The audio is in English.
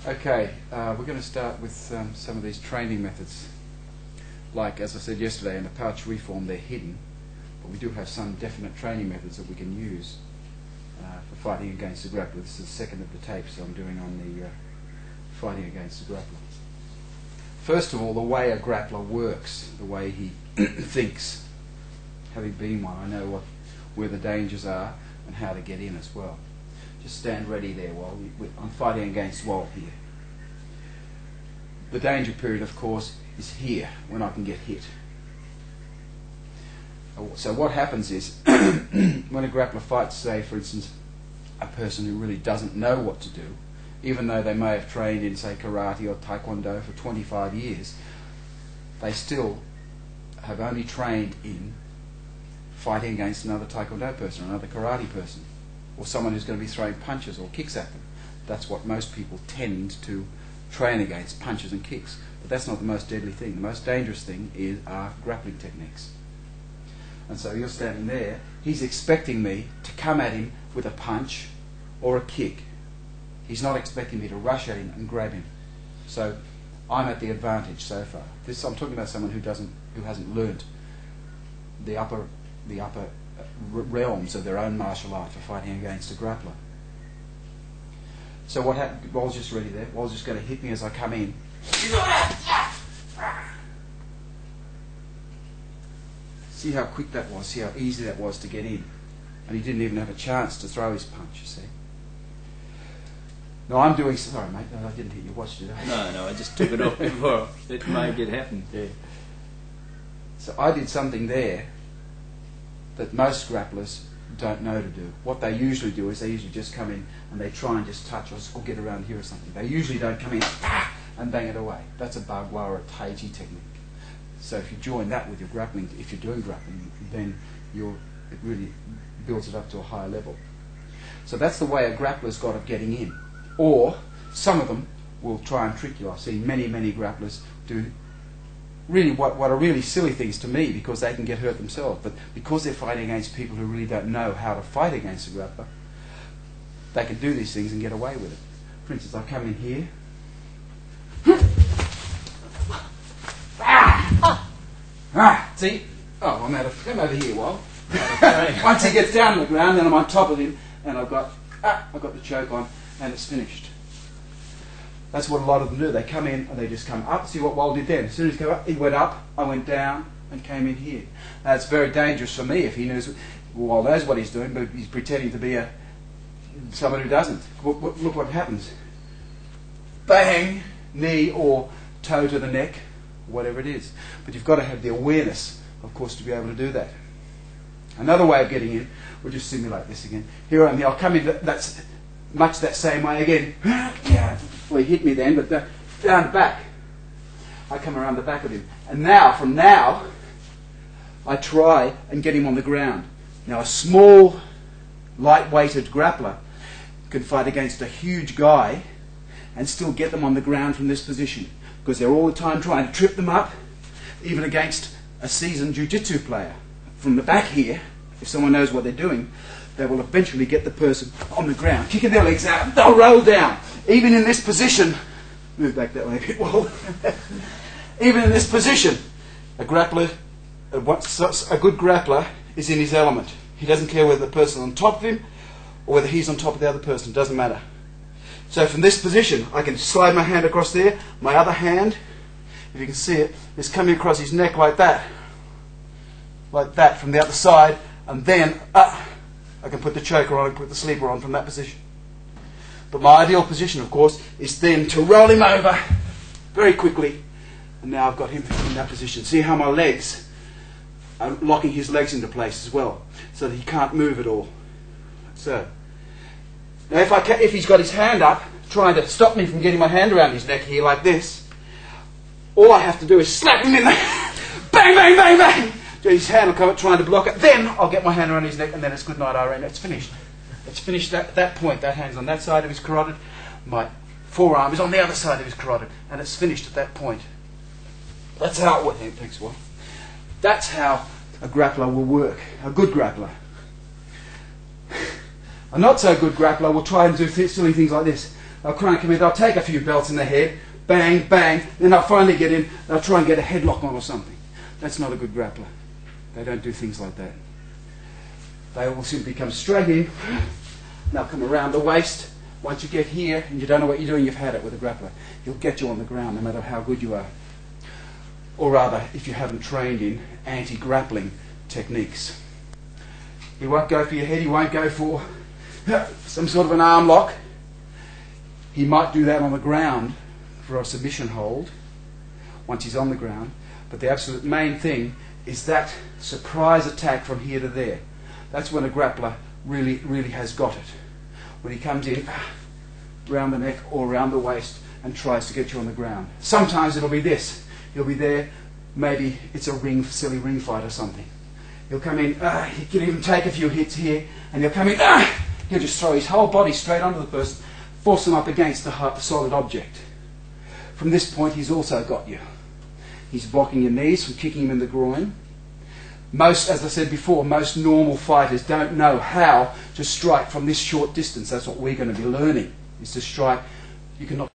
Okay, we're going to start with some of these training methods. Like, as I said yesterday, in the pouch reform they're hidden, but we do have some definite training methods that we can use for fighting against the grappler. This is the second of the tapes I'm doing on the fighting against the grappler. First of all, the way a grappler works, the way he thinks. Having been one, I know where the dangers are and how to get in as well. Just stand ready there while I'm fighting against Walt here. The danger period, of course, is here, when I can get hit. So what happens is, when a grappler fights, say, for instance, a person who really doesn't know what to do, even though they may have trained in, say, karate or taekwondo for 25 years, they still have only trained in fighting against another taekwondo person, or another karate person, or someone who's going to be throwing punches or kicks at them. That's what most people tend to train against, punches and kicks. But that's not the most deadly thing. The most dangerous thing are grappling techniques. And so you're standing there, he's expecting me to come at him with a punch or a kick. He's not expecting me to rush at him and grab him. So I'm at the advantage so far. I'm talking about someone who hasn't learnt the upper realms of their own martial art for fighting against a grappler. So what happened? Wal's just ready there. Wal's just going to hit me as I come in. See how quick that was. See how easy that was to get in. And he didn't even have a chance to throw his punch, you see. No, I'm doing... Sorry, mate. No, I didn't hit your watch, did I? No, I just took it off before it might get happen. Yeah. So I did something there that most grapplers don't know to do. What they usually do is they usually just come in and they try and just touch or get around here or something. They usually don't come in and bang it away. That's a bagua or a taiji technique. So if you join that with your grappling, if you're doing grappling, then it really builds it up to a higher level. So that's the way a grappler's got of getting in. Or some of them will try and trick you. I've seen many grapplers do really what are really silly things to me, because they can get hurt themselves. But because they're fighting against people who really don't know how to fight against a grappler, they can do these things and get away with it. For instance, I come in here. See? Oh, I'm out of... Come over here, Wal. Once he gets down on the ground, then I'm on top of him, and I've got the choke on, and it's finished. That's what a lot of them do. They come in and they just come up. See what Wal did then? As soon as he came up, he went up, I went down, and came in here. Now, it's very dangerous for me if he knows... Wal knows what he's doing, but he's pretending to be someone who doesn't. Look what happens. Bang! Knee or toe to the neck, whatever it is. But you've got to have the awareness, of course, to be able to do that. Another way of getting in, we'll just simulate this again. Here I am. I'll come in that's much that same way again. Well, he hit me then, but down the back. I come around the back of him. And now, from now, I try and get him on the ground. Now, a small, light-weighted grappler can fight against a huge guy and still get them on the ground from this position, because they're all the time trying to trip them up, even against a seasoned jiu-jitsu player. From the back here, if someone knows what they're doing, they will eventually get the person on the ground, kicking their legs out, they'll roll down. Even in this position, move back that way a bit, well, even in this position, a good grappler is in his element. He doesn't care whether the person's on top of him or whether he's on top of the other person, it doesn't matter. So from this position, I can slide my hand across there, my other hand, if you can see it, is coming across his neck like that from the other side, and then I can put the choker on and put the sleeper on from that position. But my ideal position, of course, is then to roll him over very quickly, and now I've got him in that position. See how my legs are locking his legs into place as well, so that he can't move at all. So, now if he's got his hand up, trying to stop me from getting my hand around his neck here like this, all I have to do is slap him in the bang, bang, bang, bang. His hand will come up trying to block it. Then I'll get my hand around his neck, and then it's good night, Irene. It's finished. It's finished at that point. That hand's on that side of his carotid. My forearm is on the other side of his carotid, and it's finished at that point. That's how it works. Thanks, Will. That's how a grappler will work. A good grappler. A not so good grappler will try and do silly things like this. they'll try and come in, they'll take a few belts in the head, bang, bang, then they'll finally get in, they'll try and get a headlock on or something. That's not a good grappler. They don't do things like that. They will simply come straight in, they'll come around the waist. Once you get here and you don't know what you're doing, you've had it with a grappler. He'll get you on the ground no matter how good you are. Or rather, if you haven't trained in anti-grappling techniques. He won't go for your head, he won't go for some sort of an arm lock. He might do that on the ground for a submission hold, once he's on the ground. But the absolute main thing is that surprise attack from here to there. That's when a grappler really, really has got it. When he comes in round the neck or round the waist and tries to get you on the ground. Sometimes it'll be this. He'll be there, maybe it's a silly ring fight or something. He'll come in, he can even take a few hits here, and he'll come in, he'll just throw his whole body straight onto the person, force them up against the solid object. From this point, he's also got you. He's blocking your knees from kicking him in the groin. Most, as I said before, most normal fighters don't know how to strike from this short distance. That's what we're going to be learning, is to strike. You cannot